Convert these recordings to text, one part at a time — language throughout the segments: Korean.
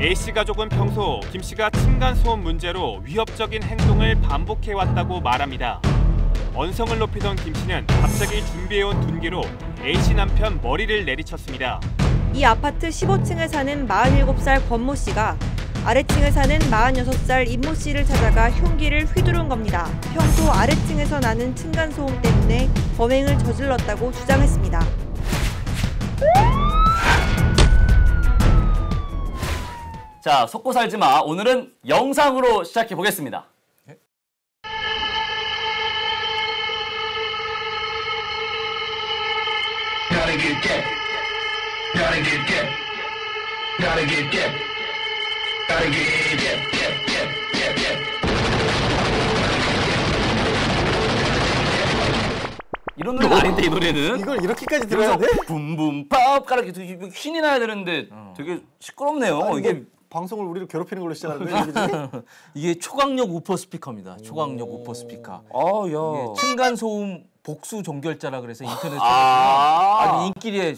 A씨 가족은 평소 김씨가 층간소음 문제로 위협적인 행동을 반복해왔다고 말합니다. 언성을 높이던 김씨는 갑자기 준비해온 둔기로 A씨 남편 머리를 내리쳤습니다. 이 아파트 15층에 사는 47살 권모 씨가 아래층에 사는 46살 임모 씨를 찾아가 흉기를 휘두른 겁니다. 평소 아래층에서 나는 층간소음 때문에 범행을 저질렀다고 주장했습니다. 자, 속고 살지 마. 오늘은 영상으로 시작해 보겠습니다. Gotta get that. Gotta get that. Gotta get that. Gotta get that. 이런 노래가 아닌데 이 노래는. 이걸 이렇게까지 들어야 돼? 붐붐팝 가르쳐 휘이 나야 되는데 되게 시끄럽네요. 아, 이게 방송을 우리를 괴롭히는 걸로 시작하는 거예요. 이게 초강력 우퍼 스피커입니다. 초강력 우퍼 스피커. 이게 야. 층간 소음 복수 종결자라 그래서 인터넷에 아. 아주 인기리에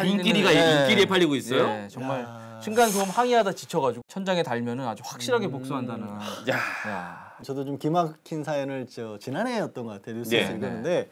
인기리에 팔리고 있어요? 네, 정말 층간 소음 항의하다 지쳐가지고 천장에 달면은 아주 확실하게 복수한다는. 야. 저도 좀 기막힌 사연을 지난해였던 것 같아요. 뉴스에서 네. 읽었는데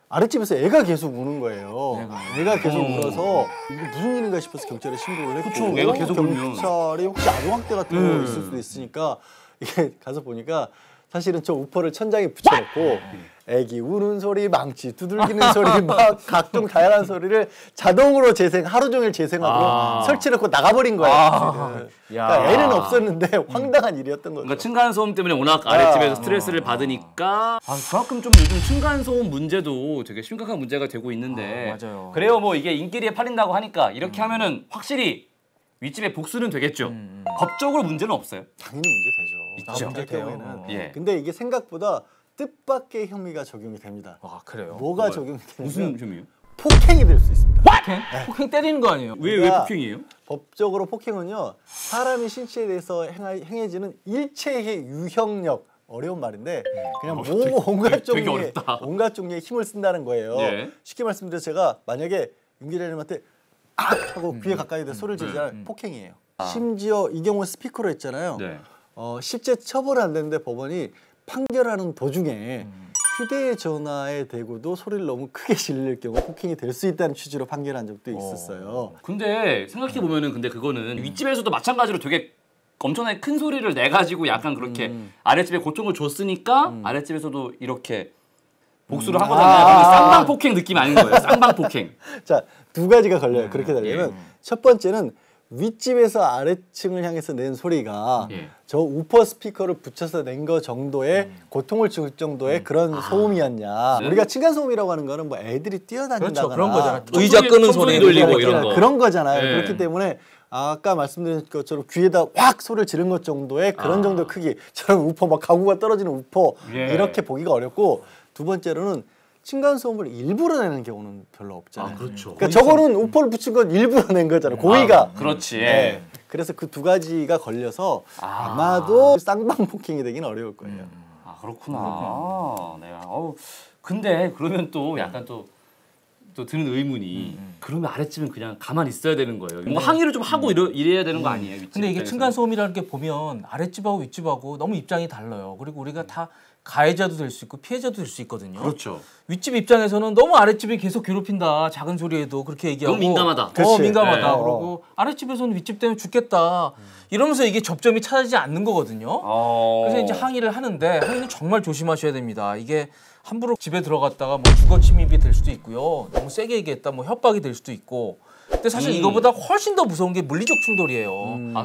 아랫집에서 애가 계속 우는 거예요. 애가 계속 울어서 이게 무슨 일인가 싶어서 경찰에 신고를 했고 그쵸, 애가 계속 울면. 경찰이 혹시 아동학대 같은 거 있을 수도 있으니까 이게 가서 보니까 사실은 저 우퍼를 천장에 붙여놓고 애기 우는 소리, 망치 두들기는 소리 막 각종 다양한 소리를 자동으로 하루 종일 재생하고 설치해놓고 나가버린 거예요. 그러니까 애는 없었는데 황당한 일이었던 거죠. 그러니까 층간소음 때문에 워낙 아랫집에서 스트레스를 받으니까 그만큼 좀 요즘 층간소음 문제도 되게 심각한 문제가 되고 있는데 맞아요. 그래요. 뭐 이게 인기리에 팔린다고 하니까 이렇게 하면은 확실히 윗집에 복수는 되겠죠. 법적으로 문제는 없어요. 당연히 문제 되죠. 있죠. 경우에는. 예. 근데 이게 생각보다 뜻밖의 혐의가 적용이 됩니다. 아 그래요? 뭐가 적용이 무슨 되냐면 혐의요? 폭행이 될 수 있습니다. 폭행? 폭행 때리는 거 아니에요? 왜 그러니까 폭행이에요? 법적으로 폭행은요. 사람의 신체에 대해서 행해지는 일체의 유형력 어려운 말인데 그냥 온갖 종류의 힘을 쓴다는 거예요. 예. 쉽게 말씀드려서 제가 만약에 윤 기자님한테 악 하고 귀에 가까이 대서 소리를 지르잖아요. 폭행이에요. 심지어 이 경우 스피커로 했잖아요. 네. 실제 처벌은 안 되는데 법원이 판결하는 도중에 휴대전화에 대고도 소리를 너무 크게 질릴 경우 폭행이 될 수 있다는 취지로 판결한 적도 있었어요. 근데 생각해 보면은 근데 그거는 윗집에서도 마찬가지로 되게 엄청나게 큰 소리를 내 가지고 약간 그렇게 아랫집에 고통을 줬으니까 아랫집에서도 이렇게 복수를 한 거잖아요. 근데 쌍방 폭행 느낌 아닌 거예요. 쌍방 폭행. 자, 두 가지가 걸려요. 그렇게 되려면 첫 번째는 윗집에서 아래층을 향해서 낸 소리가 저 우퍼 스피커를 붙여서 낸 거 정도의 고통을 줄 정도의 그런 소음이었냐. 우리가 층간소음이라고 하는 거는 뭐 애들이 뛰어다닌다거나 그렇죠. 그런 거잖아요. 의자 끄는 소리 돌리고 이런 거. 그런 거잖아요. 네. 그렇기 때문에 아까 말씀드린 것처럼 귀에다 확 소리를 지른 것 정도의 그런 정도 크기. 저런 우퍼 막 가구가 떨어지는 우퍼 이렇게 보기가 어렵고 두 번째로는 층간소음을 일부러 내는 경우는 별로 없잖아요. 그렇죠. 그러니까 저거는 우퍼를 붙인 건 일부러 낸 거잖아요. 고의가. 그렇지. 네. 그래서 그 두 가지가 걸려서 아마도 쌍방 폭행이 되긴 어려울 거예요. 아 그렇구나. 네. 근데 그러면 또 약간 또 드는 의문이 그러면 아랫집은 그냥 가만히 있어야 되는 거예요. 뭔가 항의를 좀 하고 이래야 되는 거 아니에요? 윗집 근데 이게 입장에서? 층간 소음이라는 게 보면 아랫집하고 윗집하고 너무 입장이 달라요. 그리고 우리가 다 가해자도 될 수 있고 피해자도 될 수 있거든요. 그렇죠. 윗집 입장에서는 너무 아랫집이 계속 괴롭힌다. 작은 소리에도 그렇게 얘기하고. 너무 민감하다. 그치. 민감하다. 네. 그러고 아랫집에서는 윗집 때문에 죽겠다. 이러면서 이게 접점이 찾아지지 않는 거거든요. 그래서 이제 항의를 하는데 항의는 정말 조심하셔야 됩니다. 이게 함부로 집에 들어갔다가 뭐 주거 침입이 될 수도 있고요. 너무 세게 얘기했다 뭐 협박이 될 수도 있고. 근데 사실 이거보다 훨씬 더 무서운 게 물리적 충돌이에요.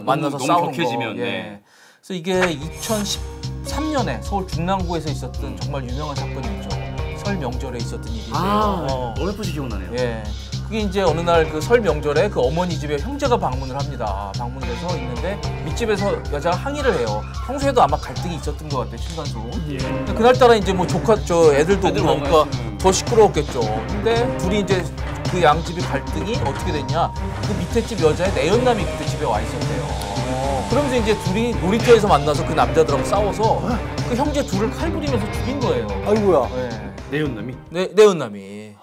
만나서 너무 싸우는 격해지면, 거. 네. 그래서 이게 2013년에 서울 중랑구에서 있었던 정말 유명한 사건이었죠. 설 명절에 있었던 일인데요. 어렴풋이 기억나네요. 예. 그게 이제 어느 날 그 설 명절에 그 어머니 집에 형제가 방문을 합니다. 방문해서 있는데 밑집에서 여자가 항의를 해요. 평소에도 아마 갈등이 있었던 것 같아요. 층간소음. 근데 그날따라 이제 뭐 애들도 오고 나니까 더 시끄러웠겠죠. 근데 둘이 이제 그 양집이 갈등이 어떻게 됐냐? 그 밑에 집 여자의 내연남이 그때 집에 와 있었대요. 그러면서 이제 둘이 놀이터에서 만나서 그 남자들하고 싸워서 그 형제 둘을 칼 부리면서 죽인 거예요. 아이고야. 네. 내연남이? 내연남이.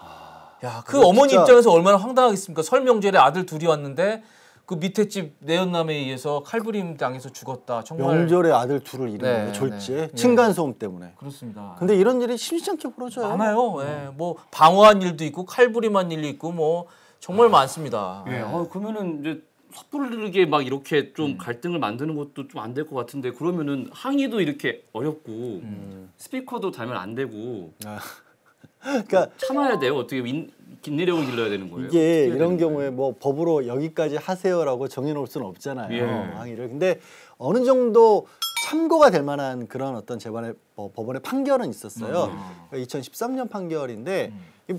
야, 그 어머니 진짜... 입장에서 얼마나 황당하겠습니까? 설 명절에 아들 둘이 왔는데 그 밑에 집 내연남에 의해서 칼부림 당해서 죽었다. 정말 명절에 아들 둘을 잃은 거예요. 졸지에 층간 소음 때문에. 그렇습니다. 근데 이런 일이 심심치 않게 벌어져요. 많아요. 예. 뭐 방어한 일도 있고 칼부림한 일도 있고 뭐 정말 많습니다. 예. 그러면은 이제 섣부르게 막 이렇게 좀 갈등을 만드는 것도 좀 안 될 것 같은데 그러면은 항의도 이렇게 어렵고 스피커도 달면 안 되고 그러니까 참아야 돼요. 어떻게 인내력을 길러야 되는 거예요? 이게 이런 경우에 뭐 법으로 여기까지 하세요라고 정해놓을 수는 없잖아요. 예. 항의를. 근데 어느 정도 참고가 될 만한 그런 어떤 법원의 판결은 있었어요. 2013년 판결인데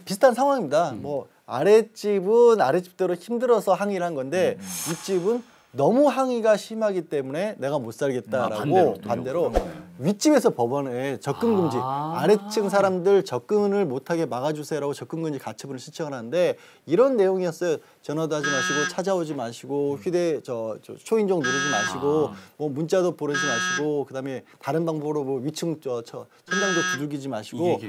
비슷한 상황입니다. 뭐 아랫집은 아랫집대로 힘들어서 항의를 한 건데 윗집은 너무 항의가 심하기 때문에 내가 못 살겠다라고 반대로 윗집에서 법원에 접근 금지, 아래층 사람들 접근을 못하게 막아주세요라고 접근 금지 가처분을 신청을 하는데 이런 내용이었어요. 전화도 하지 마시고 찾아오지 마시고 초인종 누르지 마시고 뭐 문자도 보내지 마시고 그다음에 다른 방법으로 뭐 위층 천장도 두들기지 마시고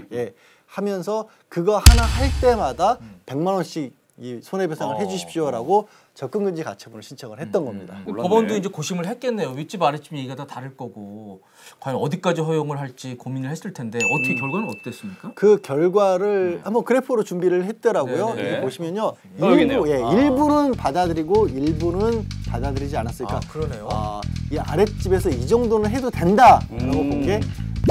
하면서 그거 하나 할 때마다 100만 원씩 이 손해배상을 해주십시오라고 접근금지 가처분을 신청을 했던 겁니다. 법원도 이제 고심을 했겠네요. 윗집 아랫집 얘기가 다 다를 거고 과연 어디까지 허용을 할지 고민을 했을 텐데 어떻게 결과는 어땠습니까? 그 결과를 한번 그래프로 준비를 했더라고요. 네네. 여기 보시면요, 여기네요. 일부는 받아들이고 일부는 받아들이지 않았으니까. 그러네요. 이 아랫집에서 이 정도는 해도 된다라고 본 게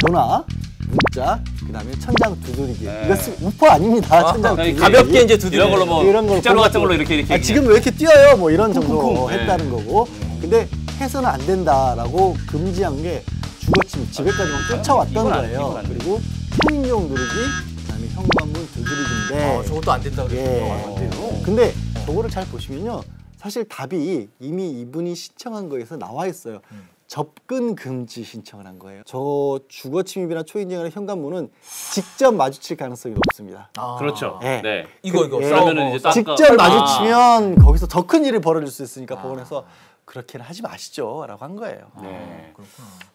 전화, 문자, 그다음에 천장 두드리기. 이것은 우퍼 아닙니다. 천장 두드리기. 가볍게 이제 두드리기. 이런 걸로 뭐 이런 걸 빗자루 같은 걸로 골랐고. 이렇게 지금 왜 이렇게 뛰어요? 뭐 이런 정도 쿵쿵쿵. 했다는 거고. 근데 해서는 안 된다라고 금지한 게 주거침 집에까지 막 쫓아왔던 이건 안 돼, 거예요. 이건 안 돼. 그리고 초인종 누르기, 그다음에 현관문 두드리기인데. 저것도 안 된다 그랬어요. 근데 저거를 잘 보시면요, 사실 답이 이미 이분이 신청한 거에서 나와 있어요. 접근 금지 신청을 한 거예요. 저 주거 침입이나 초인종이나 현관문은 직접 마주칠 가능성이 높습니다. 그렇죠. 네. 네. 이거 그러면은 이제 직접 마주치면 거기서 더 큰 일이 벌어질 수 있으니까 법원에서 그렇게는 하지 마시죠라고 한 거예요. 네.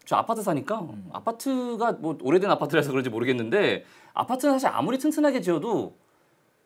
저 아파트 사니까 아파트가 뭐 오래된 아파트라서 그런지 모르겠는데 아파트는 사실 아무리 튼튼하게 지어도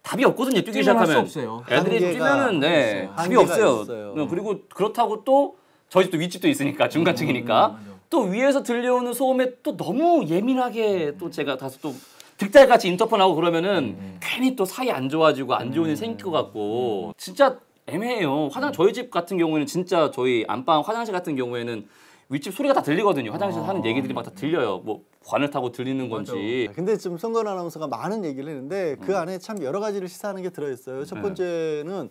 답이 없거든요. 뛰기 뛰면 할수 시작하면 없어요. 애들이 한계가 뛰면은 답이 한계가 없어요. 있어요. 그리고 그렇다고 또 저희 집도 윗집도 있으니까 중간층이니까 또 위에서 들려오는 소음에 또 너무 예민하게 또 제가 다소 또 득달같이 인터폰하고 그러면은 괜히 또 사이 안 좋아지고 안 좋은 일 생길 것 같고 진짜 애매해요. 저희 집 같은 경우에는 진짜 저희 안방 화장실 같은 경우에는 윗집 소리가 다 들리거든요. 화장실에서 하는 얘기들이 막 다 들려요. 뭐 관을 타고 들리는 건지. 근데 지금 송건 아나운서가 많은 얘기를 했는데 그 안에 참 여러 가지를 시사하는 게 들어있어요. 첫 번째는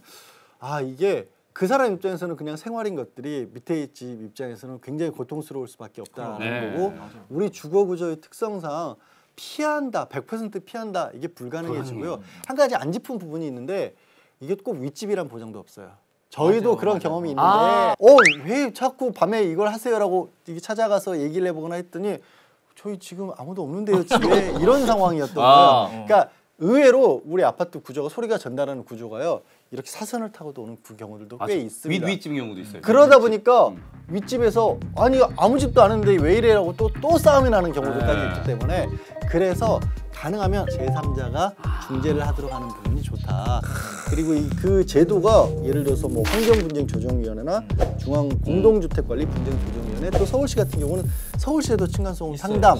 이게 그 사람 입장에서는 그냥 생활인 것들이 밑에 집 입장에서는 굉장히 고통스러울 수밖에 없다는 거고, 우리 주거 구조의 특성상 피한다, 100% 피한다, 이게 불가능해지고요. 한 가지 안 짚은 부분이 있는데 이게 꼭 윗집이란 보장도 없어요. 저희도 그런 경험이 있는데 왜 자꾸 밤에 이걸 하세요라고 이게 찾아가서 얘기를 해보거나 했더니 저희 지금 아무도 없는데요 집에 이런 상황이었던 거예요. 그러니까 의외로 우리 아파트 구조가 소리가 전달하는 구조가요, 이렇게 사선을 타고도 오는 그 경우들도 꽤 있습니다. 윗집 경우도 있어요. 그러다 보니까 윗집에서 아니 아무 집도 아는데 왜 이래라고 또 싸움이 나는 경우들까지 있기 때문에, 그래서 가능하면 제3자가 중재를 하도록 하는 부분이 좋다. 그리고 그 제도가 예를 들어서 뭐 환경분쟁조정위원회나 중앙공동주택관리분쟁조정위원회, 또 서울시 같은 경우는 서울시에도 층간소음 상담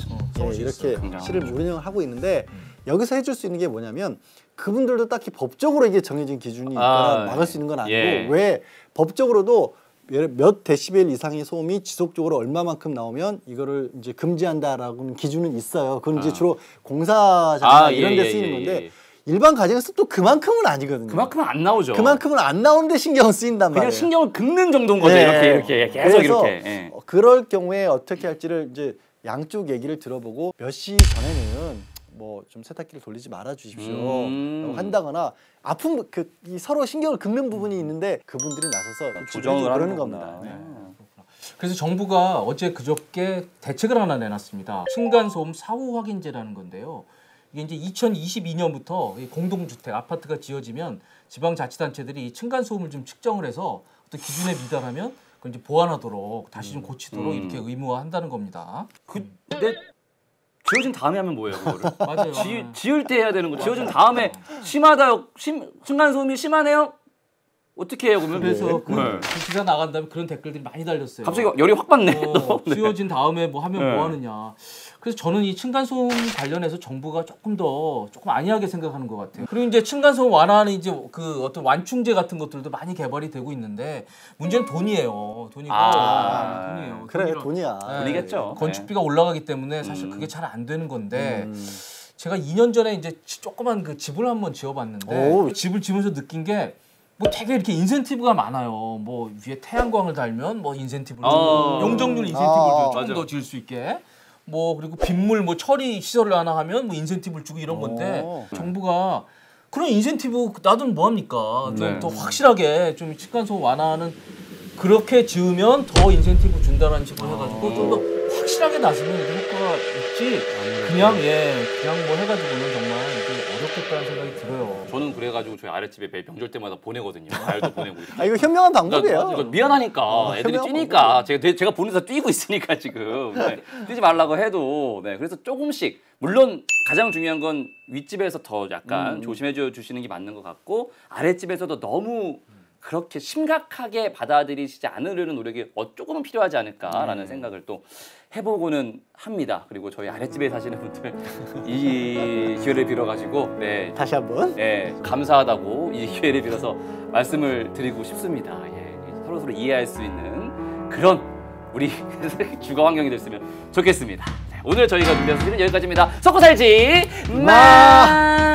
이렇게 시를 운영을 하고 있는데, 여기서 해줄 수 있는 게 뭐냐면 그분들도 딱히 법적으로 이게 정해진 기준이 있거나 막을 수 있는 건 아니고, 왜 법적으로도 몇 데시벨 이상의 소음이 지속적으로 얼마만큼 나오면 이거를 이제 금지한다라고는 기준은 있어요. 그건 이제 주로 공사장이나 이런 데 쓰이는 건데 일반 가정에서 또 그만큼은 아니거든요. 그만큼은 안 나오죠. 그만큼은 안 나오는데 신경을 쓰인단 말이에요. 그냥 신경을 긁는 정도인 거죠. 이렇게 계속 이렇게. 그럴 경우에 어떻게 할지를 이제 양쪽 얘기를 들어보고 몇 시 전에는 뭐 좀 세탁기를 돌리지 말아 주십시오 한다거나, 아픈 이 서로 신경을 긁는 부분이 있는데 그분들이 나서서 조정을 그러는 하는 겁니다. 그래서 정부가 어제 그저께 대책을 하나 내놨습니다. 층간소음 사후 확인제라는 건데요. 이게 이제 2022년부터 공동주택 아파트가 지어지면 지방자치단체들이 층간소음을 좀 측정을 해서 어떤 기준에 미달하면 그걸 이제 보완하도록 다시 좀 고치도록 이렇게 의무화한다는 겁니다. 근데 지어진 다음에 하면 뭐예요, 그거를? 맞아요. 지을 때 해야 되는 거. 지어진 다음에 심하다요. 층간소음이 심하네요. 어떻게 해요 그러면? 그래서 그 네. 기사 나간 다음에 그런 댓글들이 많이 달렸어요. 갑자기 열이 확 받네. 또. 네. 수요진 다음에 뭐 하면 네. 뭐 하느냐. 그래서 저는 이 층간소음 관련해서 정부가 조금 안이하게 생각하는 것 같아요. 그리고 이제 층간소음 완화는 이제 그 어떤 완충제 같은 것들도 많이 개발이 되고 있는데 문제는 돈이에요. 돈이에요. 그래 돈이라- 돈이야. 네. 돈이겠죠. 건축비가 올라가기 때문에 사실 그게 잘 안 되는 건데 제가 2년 전에 이제 조그만 그 집을 한번 지어봤는데 오. 그 집을 지으면서 느낀 게 뭐 되게 이렇게 인센티브가 많아요. 뭐 위에 태양광을 달면 뭐 인센티브를 주고 용적률 인센티브를 줘요. 조금 맞아. 더 지을 수 있게. 뭐 그리고 빗물 뭐 처리 시설을 하나 하면 뭐 인센티브를 주고 이런 건데 오. 정부가 그런 인센티브 놔두면 뭐 합니까? 좀 네. 더 확실하게 좀 층간소음 완화하는 그렇게 지으면 더 인센티브 준다라는 식으로 해가지고 좀 더 확실하게 나서면 이게 효과가 있지. 그냥 뭐 해가지고는 정말 이게 어렵겠다는 생각이 들어요. 저는 그래가지고 저희 아랫집에 매일 명절 때마다 보내거든요. 과일도 보내고. 이렇게. 아 이거 현명한 방법이에요. 이거 미안하니까 애들이 현명한 뛰니까 제가 보내서 뛰고 있으니까 지금 네. 뛰지 말라고 해도 네 그래서 조금씩 물론 가장 중요한 건 윗집에서 더 약간 조심해 주시는 게 맞는 것 같고 아랫집에서도 너무 그렇게 심각하게 받아들이시지 않으려는 노력이 조금은 필요하지 않을까라는 생각을 또 해보고는 합니다. 그리고 저희 아랫집에 사시는 분들 이 기회를 빌어가지고 네. 다시 한번. 예, 감사하다고 이 기회를 빌어서 말씀을 드리고 싶습니다. 예, 서로 이해할 수 있는 그런 우리 주거 환경이 됐으면 좋겠습니다. 네, 오늘 저희가 준비한 소식은 여기까지입니다. 섞고 살지 마.